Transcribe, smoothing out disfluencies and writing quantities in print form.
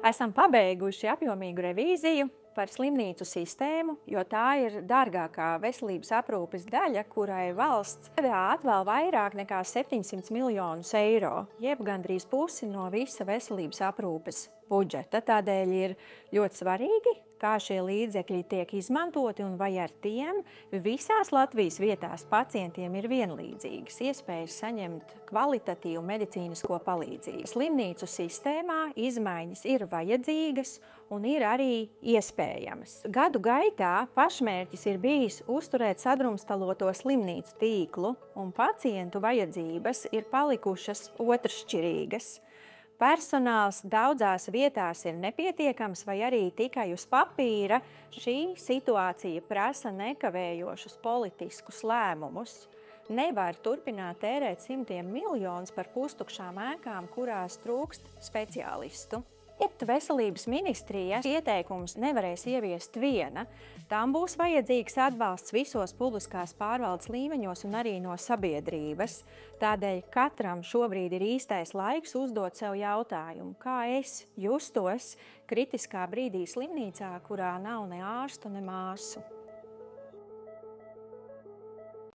Esam pabeiguši apjomīgu revīziju par slimnīcu sistēmu, jo tā ir dārgākā veselības aprūpes daļa, kurai valsts atvēl vairāk nekā 700 miljonus eiro, jeb gandrīz pusi no visa veselības aprūpes budžeta. Tādēļ ir ļoti svarīgi, kā šie līdzekļi tiek izmantoti un vai ar tiem visās Latvijas vietās pacientiem ir vienlīdzīgas iespējas saņemt kvalitatīvu medicīnisko palīdzību. Slimnīcu sistēmā izmaiņas ir vajadzīgas un ir arī iespējamas. Gadu gaitā pašmērķis ir bijis uzturēt sadrumstaloto slimnīcu tīklu, un pacientu vajadzības ir palikušas otršķirīgas. Personāls daudzās vietās ir nepietiekams vai arī tikai uz papīra. Šī situācija prasa nekavējošus politiskus lēmumus. Nevar turpināt tērēt simtiem miljonus par pustukšām ēkām, kurās trūkst speciālistu. Veselības ministrijas ieteikums nevarēs ieviest viena. Tām būs vajadzīgs atbalsts visos publiskās pārvaldes līmeņos un arī no sabiedrības. Tādēļ katram šobrīd ir īstais laiks uzdot sev jautājumu, kā es justos kritiskā brīdī slimnīcā, kurā nav ne ārstu, ne māsu.